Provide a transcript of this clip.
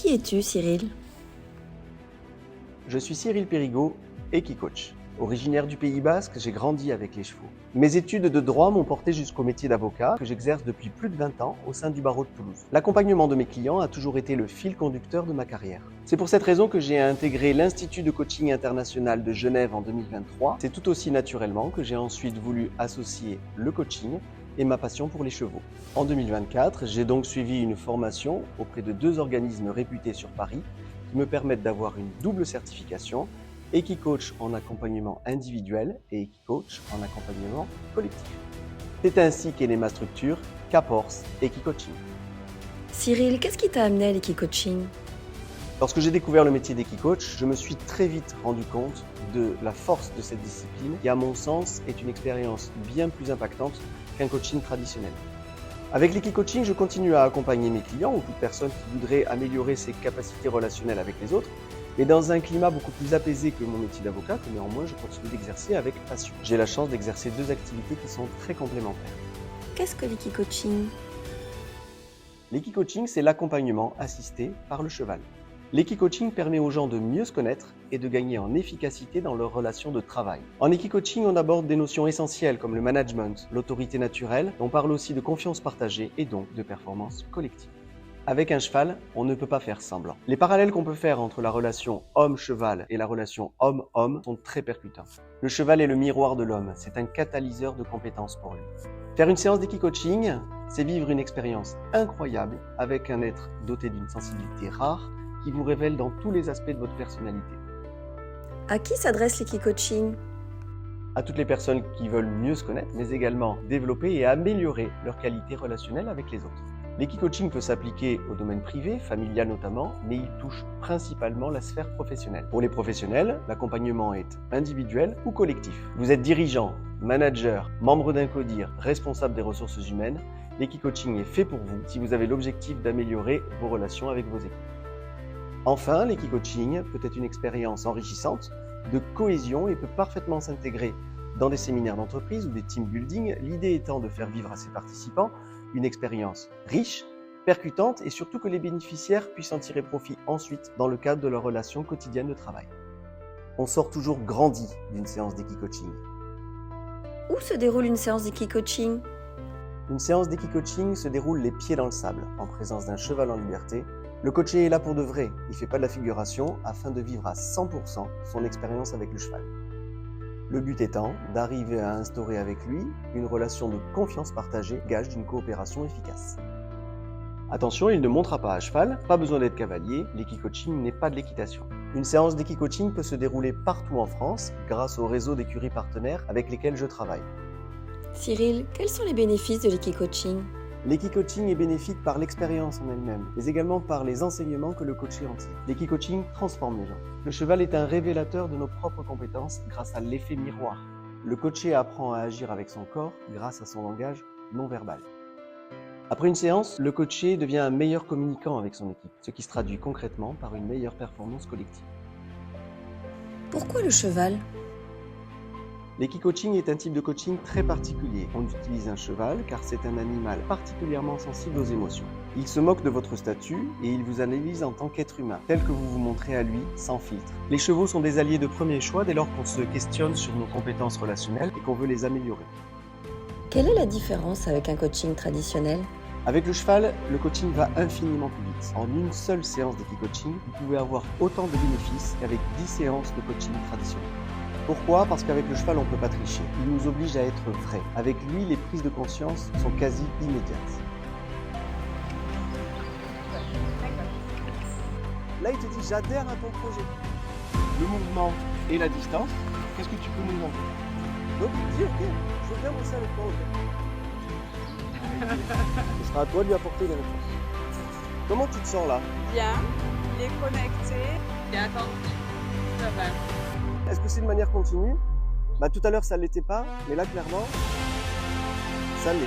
Qui es-tu, Cyril? Je suis Cyril Périgot, Equicoach. Originaire du Pays Basque, j'ai grandi avec les chevaux. Mes études de droit m'ont porté jusqu'au métier d'avocat que j'exerce depuis plus de 20 ans au sein du barreau de Toulouse. L'accompagnement de mes clients a toujours été le fil conducteur de ma carrière. C'est pour cette raison que j'ai intégré l'Institut de coaching international de Genève en 2023. C'est tout aussi naturellement que j'ai ensuite voulu associer le coaching et ma passion pour les chevaux. En 2024, j'ai donc suivi une formation auprès de 2 organismes réputés sur Paris qui me permettent d'avoir une double certification, Equicoach en accompagnement individuel et Equicoach en accompagnement collectif. C'est ainsi qu'est née ma structure, Caporce Equicoaching. Cyril, qu'est-ce qui t'a amené à l'equicoaching? Lorsque j'ai découvert le métier d'Equicoach, je me suis très vite rendu compte de la force de cette discipline qui, à mon sens, est une expérience bien plus impactante qu'un coaching traditionnel. Avec l'Equicoaching, je continue à accompagner mes clients ou toute personne qui voudrait améliorer ses capacités relationnelles avec les autres, mais dans un climat beaucoup plus apaisé que mon métier d'avocat, que néanmoins je continue d'exercer avec passion. J'ai la chance d'exercer 2 activités qui sont très complémentaires. Qu'est-ce que l'equicoaching? L'Equicoaching, c'est l'accompagnement assisté par le cheval. L'Equicoaching permet aux gens de mieux se connaître et de gagner en efficacité dans leurs relations de travail. En Equicoaching, on aborde des notions essentielles comme le management, l'autorité naturelle, on parle aussi de confiance partagée et donc de performance collective. Avec un cheval, on ne peut pas faire semblant. Les parallèles qu'on peut faire entre la relation homme-cheval et la relation homme-homme sont très percutants. Le cheval est le miroir de l'homme, c'est un catalyseur de compétences pour lui. Faire une séance d'Equicoaching, c'est vivre une expérience incroyable avec un être doté d'une sensibilité rare qui vous révèle dans tous les aspects de votre personnalité. À qui s'adresse l'equicoaching? À toutes les personnes qui veulent mieux se connaître, mais également développer et améliorer leur qualité relationnelle avec les autres. L'Equicoaching peut s'appliquer au domaine privé, familial notamment, mais il touche principalement la sphère professionnelle. Pour les professionnels, l'accompagnement est individuel ou collectif. Vous êtes dirigeant, manager, membre d'un CODIR, responsable des ressources humaines, l'Equicoaching est fait pour vous si vous avez l'objectif d'améliorer vos relations avec vos équipes. Enfin, l'Equicoaching peut être une expérience enrichissante, de cohésion et peut parfaitement s'intégrer dans des séminaires d'entreprise ou des team building, l'idée étant de faire vivre à ses participants une expérience riche, percutante et surtout que les bénéficiaires puissent en tirer profit ensuite dans le cadre de leur relation quotidienne de travail. On sort toujours grandi d'une séance d'Equicoaching. Où se déroule une séance d'equicoaching? Une séance d'Equicoaching se déroule les pieds dans le sable, en présence d'un cheval en liberté. Le coaché est là pour de vrai, il ne fait pas de la figuration afin de vivre à 100% son expérience avec le cheval. Le but étant d'arriver à instaurer avec lui une relation de confiance partagée, gage d'une coopération efficace. Attention, il ne montera pas à cheval, pas besoin d'être cavalier, l'Equicoaching n'est pas de l'équitation. Une séance d'Equicoaching peut se dérouler partout en France grâce au réseau d'écuries partenaires avec lesquels je travaille. Cyril, quels sont les bénéfices de l'equicoaching? L'Equicoaching est bénéfique par l'expérience en elle-même, mais également par les enseignements que le coaché en tire. L'Equicoaching transforme les gens. Le cheval est un révélateur de nos propres compétences grâce à l'effet miroir. Le coaché apprend à agir avec son corps grâce à son langage non verbal. Après une séance, le coaché devient un meilleur communicant avec son équipe, ce qui se traduit concrètement par une meilleure performance collective. Pourquoi le cheval? L'Equicoaching est un type de coaching très particulier. On utilise un cheval car c'est un animal particulièrement sensible aux émotions. Il se moque de votre statut et il vous analyse en tant qu'être humain, tel que vous vous montrez à lui, sans filtre. Les chevaux sont des alliés de premier choix dès lors qu'on se questionne sur nos compétences relationnelles et qu'on veut les améliorer. Quelle est la différence avec un coaching traditionnel? Avec le cheval, le coaching va infiniment plus vite. En une seule séance d'Equicoaching, vous pouvez avoir autant de bénéfices qu'avec 10 séances de coaching traditionnel. Pourquoi? Parce qu'avec le cheval, on ne peut pas tricher. Il nous oblige à être vrai. Avec lui, les prises de conscience sont quasi immédiates. Là, il te dit « j'adhère à ton projet ». Le mouvement et la distance, qu'est-ce que tu peux nous demander? Donc il dit « ok, je veux bien bosser avec toi aujourd'hui ». Ce sera à toi de lui apporter des réponses. Comment tu te sens là? Bien, il est connecté, il est attentif, ça va. Est-ce que c'est de manière continue? Tout à l'heure ça ne l'était pas, mais là clairement, ça l'est.